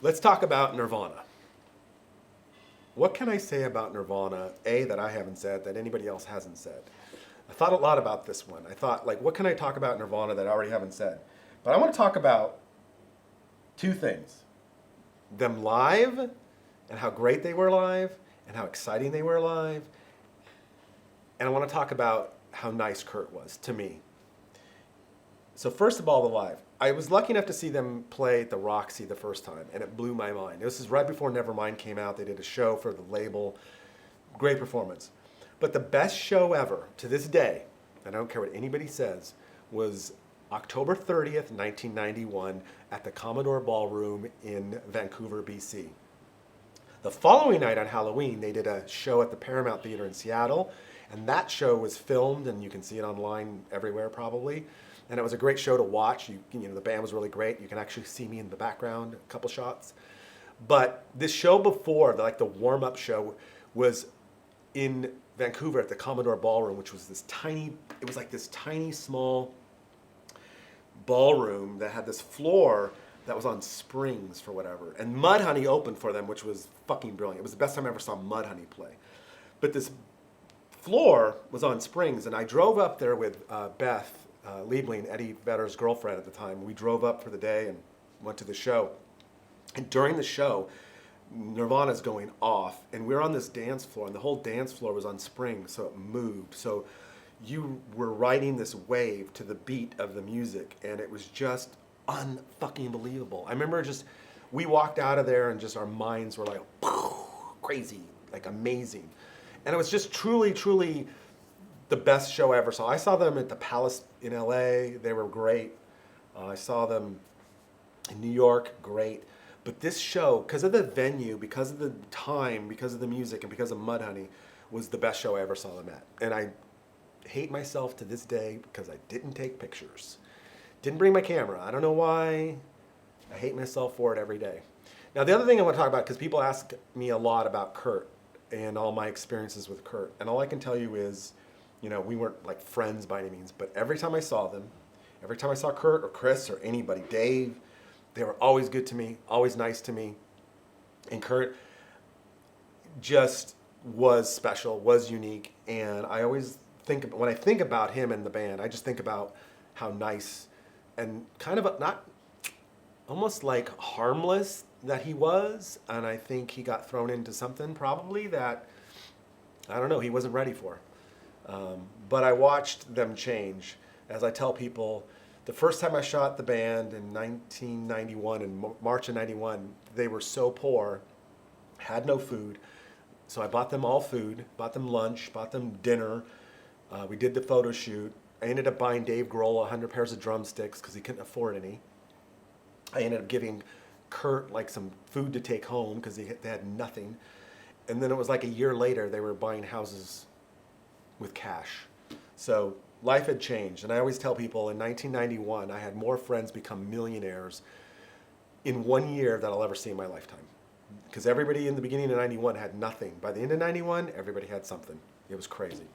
Let's talk about Nirvana. What can I say about Nirvana, A, that I haven't said, that anybody else hasn't said? I thought a lot about this one. I thought, like, what can I talk about Nirvana that I already haven't said? But I want to talk about two things. Them live, and how great they were live, and how exciting they were live. And I want to talk about how nice Kurt was to me. So first of all, the live. I was lucky enough to see them play at the Roxy the first time, and it blew my mind. This is right before Nevermind came out. They did a show for the label. Great performance. But the best show ever, to this day, and I don't care what anybody says, was October 30th, 1991, at the Commodore Ballroom in Vancouver, BC. The following night on Halloween, they did a show at the Paramount Theater in Seattle, and that show was filmed, and you can see it online everywhere probably. And it was a great show to watch. You know, the band was really great. You can actually see me in the background, a couple shots. But this show before, like the warm-up show, was in Vancouver at the Commodore Ballroom, which was this tiny, it was like this tiny, small ballroom that had this floor that was on springs for whatever. And Mudhoney opened for them, which was fucking brilliant. It was the best time I ever saw Mudhoney play. But this floor was on springs, and I drove up there with Beth Liebling, Eddie Vedder's girlfriend at the time. We drove up for the day and went to the show. And during the show, Nirvana's going off, and we're on this dance floor, and the whole dance floor was on springs, so it moved. So you were riding this wave to the beat of the music, and it was just unfucking believable. I remember we walked out of there, and just our minds were like, crazy, like amazing. And it was just truly, truly the best show I ever saw. I saw them at the Palace in LA. They were great. I saw them in New York. Great. But this show, because of the venue, because of the time, because of the music, and because of Mudhoney, was the best show I ever saw them at. And I hate myself to this day because I didn't take pictures. Didn't bring my camera. I don't know why. I hate myself for it every day. Now, the other thing I want to talk about, because people ask me a lot about Kurt and all my experiences with Kurt. And all I can tell you is, you know, we weren't like friends by any means, but every time I saw them, every time I saw Kurt or Chris or anybody, Dave, they were always good to me, always nice to me. And Kurt just was special, was unique. And I always think, when I think about him and the band, I just think about how nice and kind of not almost like harmless that he was. And I think he got thrown into something probably that, I don't know, he wasn't ready for. But I watched them change. As I tell people, the first time I shot the band in 1991, in March of 91, they were so poor, had no food. So I bought them all food, bought them lunch, bought them dinner. We did the photo shoot. I ended up buying Dave Grohl 100 pairs of drumsticks because he couldn't afford any. I ended up giving Kurt like some food to take home because they had nothing. And then it was like a year later, they were buying houses with cash. So life had changed. And I always tell people in 1991, I had more friends become millionaires in 1 year that I'll ever see in my lifetime. Because everybody in the beginning of 91 had nothing. By the end of 91, everybody had something. It was crazy.